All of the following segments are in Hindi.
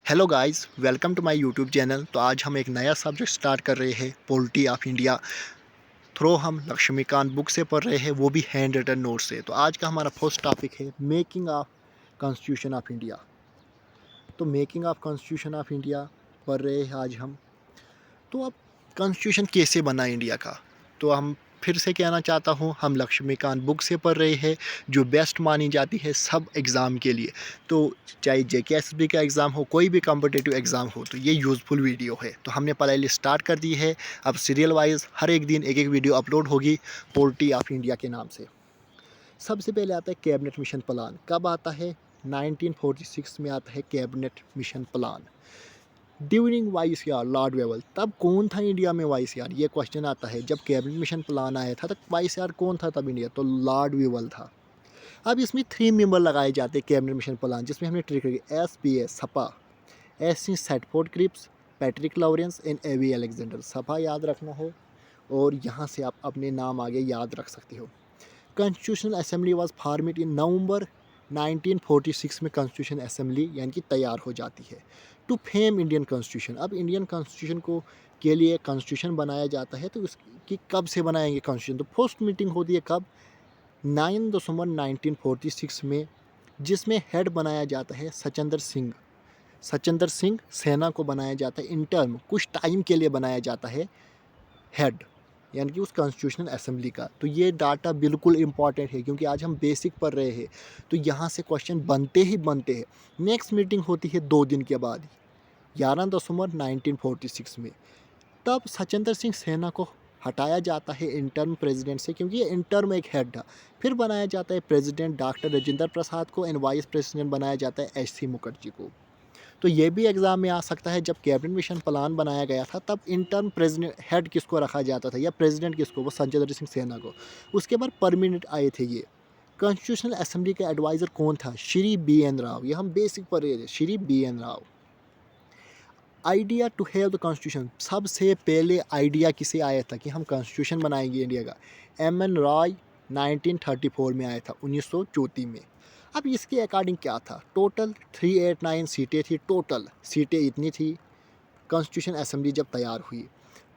Hello guys, welcome to my YouTube channel. तो आज हम एक नया सब्जेक्ट स्टार्ट कर रहे हैं, पॉलिटी ऑफ इंडिया। थ्रो हम लक्ष्मीकांत बुक से पढ़ रहे हैं, वो भी हैंड रिटन नोट से। तो आज का हमारा फर्स्ट टॉपिक है making of constitution of India. तो making of constitution of India पढ़ रहे हैं आज हम। तो अब कॉन्स्टिट्यूशन कैसे बना इंडिया का, तो हम फिर से कहना चाहता हूँ, हम लक्ष्मीकांत बुक से पढ़ रहे हैं, जो बेस्ट मानी जाती है सब एग्ज़ाम के लिए। तो चाहे JKSSB का एग्ज़ाम हो, कोई भी कॉम्पिटिटिव एग्ज़ाम हो, तो ये यूज़फुल वीडियो है। तो हमने पढ़ाई लिस्ट स्टार्ट कर दी है। अब सीरियल वाइज हर एक दिन एक एक वीडियो अपलोड होगी पॉलिटी ऑफ इंडिया के नाम से। सबसे पहले आता है कैबिनेट मिशन प्लान। कब आता है? 1946 में आता है cabinet mission plan. During viceroy Lord Wavell. तब कौन था इंडिया में वाइसराय? ये क्वेश्चन आता है। जब कैबिनेट मिशन प्लान आया था, तब वाइसराय कौन था तब इंडिया? तो लॉर्ड वेवल था। अब इसमें 3 मेंबर लगाए जाते हैं कैबिनेट मिशन प्लान, जिसमें हमने ट्रिक रखी SPA सपा, SC Stafford Cripps, Patrick Lawrence and AV Alexander. सपा याद रखना है और यहाँ से आप अपने नाम आगे याद रख सकते हो। कॉन्स्टिट्यूशनल असेंबली वाज फॉर्मेड इन नवंबर 1946 में कॉन्स्टिट्यूशन असेंबली यानी कि तैयार हो जाती है टू फेम इंडियन कॉन्स्टिट्यूशन। अब इंडियन कॉन्स्टिट्यूशन को के लिए कॉन्स्टिट्यूशन बनाया जाता है। तो उसकी कब से बनाएंगे कॉन्स्टिट्यूशन? तो फर्स्ट मीटिंग होती है कब? 9 दिसंबर 1946 में, जिसमें हेड बनाया जाता है सचिंदर सिंह। सचिंदर सिंह सेना को बनाया जाता है इंटर्म, कुछ टाइम के लिए बनाया जाता है हेड, यानी कि उस कॉन्स्टिट्यूशनल असेंबली का। तो ये डाटा बिल्कुल इंपॉर्टेंट है, क्योंकि आज हम बेसिक पढ़ रहे हैं, तो यहाँ से क्वेश्चन बनते ही बनते हैं। नेक्स्ट मीटिंग होती है 2 दिन के बाद, 11 दिसंबर 1946 में। तब सचिंदर सिंह सेना को हटाया जाता है इंटर्म प्रेसिडेंट से, क्योंकि ये इंटर्म एक हेड था। फिर बनाया जाता है प्रेसिडेंट डॉक्टर राजेंद्र प्रसाद को, एंड वाइस प्रेसिडेंट बनाया जाता है HC मुखर्जी को। तो ये भी एग्ज़ाम में आ सकता है, जब कैबिनेट मिशन प्लान बनाया गया था, तब इंटर्म प्रेसिडेंट हेड किसको रखा जाता था, या प्रेसिडेंट किसको? वो सचिंदर सिंह सेना को। उसके बाद परमानेंट आए थे ये। कॉन्स्टिट्यूशनल असेंबली का एडवाइज़र कौन था? श्री BN राव। ये हम बेसिक पढ़ रहे थे, Shri BN Rao. Idea to have the constitution. सबसे पहले आइडिया किसे आया था कि हम कॉन्स्टिट्यूशन बनाएंगे इंडिया का? MN रॉय 1934 में आया था, 1934 में। अब इसके अकॉर्डिंग क्या था? टोटल 389 सीटें थी। टोटल सीटें इतनी थी कॉन्स्टिट्यूशन असेंबली जब तैयार हुई।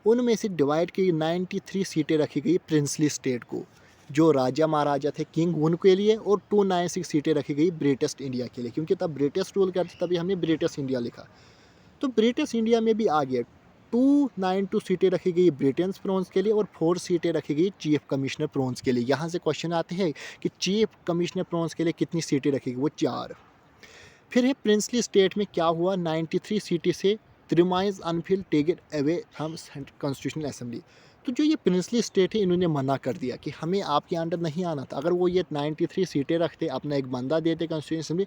उनमें से डिवाइड की 93 सीटें रखी गई प्रिंसली स्टेट को, जो राजा महाराजा थे किंग, उनके लिए, और 296 सीटें रखी गई ब्रिटिश इंडिया के लिए, क्योंकि तब ब्रिटिश रूल करते, तभी हमने ब्रिटिश इंडिया लिखा। तो ब्रिटिश इंडिया में भी आ गया। 292 सीटें रखी गई ब्रिटेन प्रोन्स के लिए, और 4 सीटें रखी गई चीफ कमिश्नर प्रोन्स के लिए। यहाँ से क्वेश्चन आते हैं कि चीफ कमिश्नर प्रोन्स के लिए कितनी सीटें रखी गई? वो 4। फिर है प्रिंसली स्टेट में क्या हुआ? 93 सीटें से remains unfill take away from constitutional assembly. तो जो ये प्रिंसली स्टेट है, इन्होंने मना कर दिया कि हमें आपके अंडर नहीं आना था। अगर वो ये 93 सीटें रखते, अपना एक बंदा देते कॉन्स्टिट्यूशन असेंबली,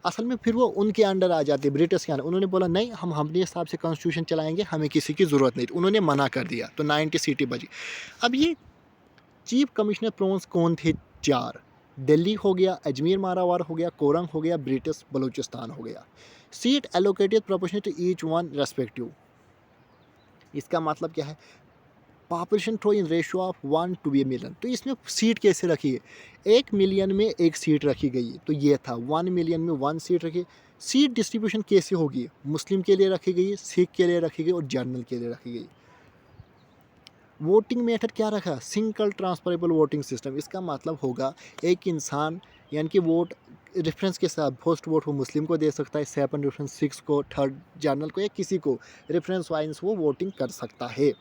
असल में फिर वो उनके अंडर आ जाते, ब्रिटिश के अंडर। उन्होंने बोला नहीं, हम अपने हिसाब से कॉन्स्टिट्यूशन चलाएंगे, हमें किसी की ज़रूरत नहीं थी। उन्होंने मना कर दिया, तो 90 सीटें बची। अब ये चीफ कमिश्नर प्रोन्स कौन थे? 4। दिल्ली हो गया, अजमेर मारावार हो गया, कोरंग हो गया, ब्रिटिश बलूचिस्तान हो गया। Seat allocated proportional to each one respective. इसका मतलब क्या है? Population through in ratio of 1 to a million। तो इसमें सीट कैसे रखी है? 1 मिलियन में 1 सीट रखी गई, तो ये था 1 मिलियन में 1 सीट रखी। सीट डिस्ट्रीब्यूशन कैसे होगी? मुस्लिम के लिए रखी गई, सिख के लिए रखी गई, और जर्नल के लिए रखी गई। वोटिंग मेथड क्या रखा? Single transferable voting system. इसका मतलब होगा एक इंसान, यानी कि वोट रेफरेंस के साथ, फर्स्ट वोट वो मुस्लिम को दे सकता है, सेकंड रेफरेंस सिक्स को, थर्ड जर्नल को, या किसी को रेफरेंस वाइज वो वोटिंग कर सकता है।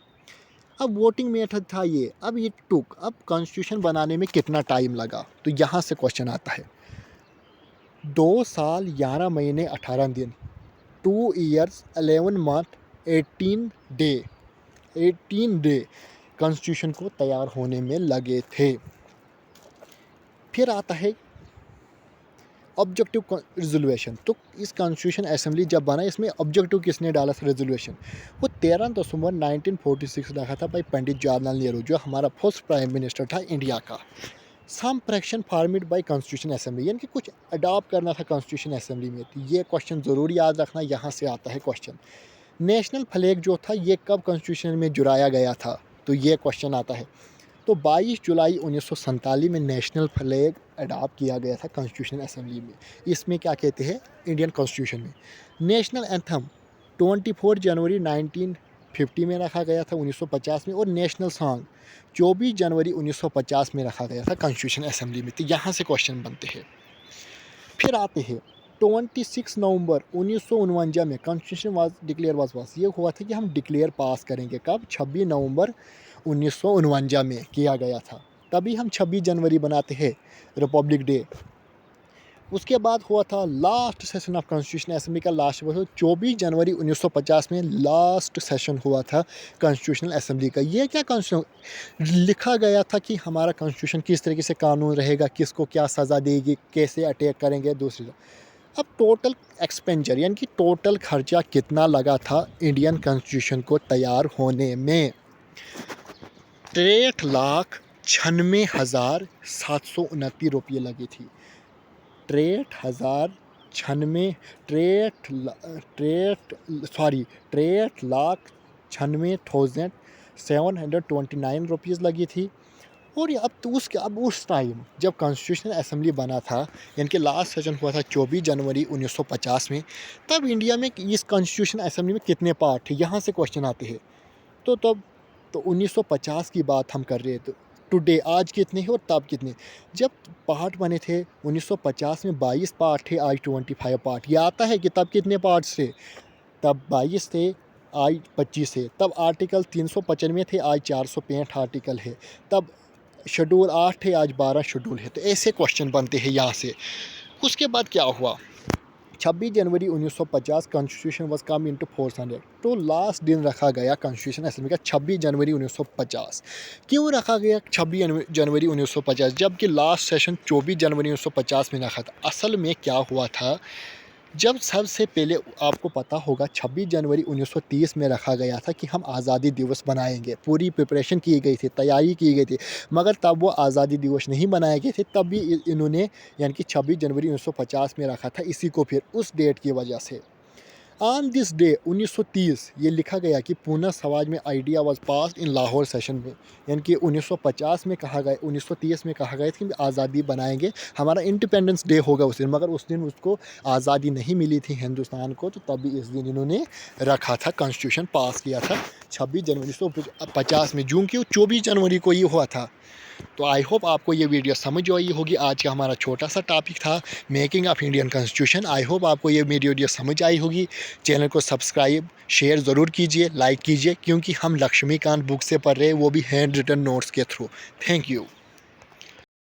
अब वोटिंग मेथड था ये। अब ये अब कॉन्स्टिट्यूशन बनाने में कितना टाइम लगा? तो यहाँ से क्वेश्चन आता है। 2 साल 11 महीने 18 दिन, 2 years 11 month 18 day, 18 day constitution को तैयार होने में लगे थे। फिर आता है ऑब्जेक्टिव रिजोल्यूशन। तो इस कॉन्स्टिट्यूशन असेंबली जब बना, इसमें ऑब्जेक्टिव किसने डाला था रेजोल्यूशन? वो 13 दिसंबर 1946 रखा था भाई पंडित जवाहरलाल नेहरू, जो हमारा फर्स्ट प्राइम मिनिस्टर था इंडिया का। Some fraction formed by constitution assembly, यानी कि कुछ अडॉप्ट करना था कॉन्स्टिट्यूशन असेंबली में। तो ये क्वेश्चन ज़रूर याद रखना, यहाँ से आता है क्वेश्चन। नेशनल फ्लैग जो था, ये कब कॉन्स्टिट्यूशन में जुड़ाया गया था? तो ये क्वेश्चन आता है। तो 22 जुलाई 1947 में नेशनल फ्लैग अडॉप्ट किया गया था कॉन्स्टिट्यूशन असेंबली में। इसमें क्या कहते हैं इंडियन कॉन्स्टिट्यूशन में। नेशनल एंथम 24 जनवरी 1950 में रखा गया था 1950 में, और नेशनल सॉन्ग 24 जनवरी 1950 में रखा गया था कॉन्स्टिट्यूशन असेंबली में। तो यहाँ से क्वेश्चन बनते हैं। फिर आते हैं 26 नवंबर 1949 में कॉन्स्टिट्यूशन वाज डिक्लेयर वाज पास। ये हुआ था कि हम डिक्लेयर पास करेंगे कब, 26 नवंबर 1949 में किया गया था। तभी हम 26 जनवरी बनाते हैं रिपब्लिक डे। उसके बाद हुआ था last session of constitution assembly का लास्ट 24 जनवरी 1950 में लास्ट सेशन हुआ था कॉन्स्टिट्यूशनल असेंबली का। ये क्या कॉन्स्टिट्यूशन लिखा गया था कि हमारा कॉन्स्टिट्यूशन किस तरीके से कानून रहेगा, किसको क्या सज़ा देगी, कैसे अटैक करेंगे दूसरी। अब टोटल एक्सपेंडिचर यानी कि टोटल खर्चा कितना लगा था इंडियन कॉन्स्टिट्यूशन को तैयार होने में, 63,96,729 रुपये लगी थी। 63,96,729 रुपीज़ लगी थी। और अब तो उस टाइम जब कॉन्स्टिट्यूशन असेंबली बना था, यानी कि लास्ट सेशन हुआ था 24 जनवरी 1950 में, तब इंडिया में इस कॉन्स्टिट्यूशन असेंबली में कितने पार्ट थे, यहाँ से क्वेश्चन आते हैं। तो 1950 की बात हम कर रहे थे। टुडे आज कितने हैं और तब कितने। जब पार्ट बने थे 1950 में 22 पार्ट थे, आज 25 पार्ट। ये आता है कि तब कितने पार्ट्स थे, तब 22 थे, आज 25 है। तब आर्टिकल 395 थे, आज 465 आर्टिकल है। तब शेड्यूल 8 थे, आज 12 शेड्यूल है। तो ऐसे क्वेश्चन बनते हैं यहाँ से। उसके बाद क्या हुआ, 26 जनवरी 1950 constitution was come into force 100। तो लास्ट दिन रखा गया कॉन्स्टिट्यूशन असेंबली का 26 जनवरी 1950। क्यों रखा गया 26 जनवरी 1950 जबकि लास्ट सेशन 24 जनवरी 1950 में रखा था। असल में क्या हुआ था, जब सबसे पहले आपको पता होगा 26 जनवरी 1930 में रखा गया था कि हम आज़ादी दिवस बनाएंगे। पूरी प्रिपरेशन की गई थी, तैयारी की गई थी, मगर तब वो आज़ादी दिवस नहीं बनाए गए थे। तब भी इन्होंने यानी कि 26 जनवरी 1950 में रखा था इसी को, फिर उस डेट की वजह से। ऑन दिस डे 1930 ये लिखा गया कि पूना स्वराज में idea was passed in Lahore session में, यानी कि 1950 में कहा गया, 1930 में कहा गया कि आज़ादी बनाएंगे, हमारा इंडिपेंडेंस डे होगा उस दिन। मगर उस दिन उसको आज़ादी नहीं मिली थी हिंदुस्तान को, तो तभी इस दिन इन्होंने रखा था, कॉन्स्टिट्यूशन पास किया था 26 जनवरी 1950 में। जून की 24 जनवरी को ये हुआ था। तो आई होप आपको ये वीडियो समझ आई होगी। आज का हमारा छोटा सा टॉपिक था making of Indian constitution. I hope आपको ये वीडियो समझ आई होगी। चैनल को सब्सक्राइब शेयर ज़रूर कीजिए, लाइक कीजिए, क्योंकि हम लक्ष्मीकांत बुक से पढ़ रहे हैं, वो भी हैंड रिटन नोट्स के थ्रू। Thank you.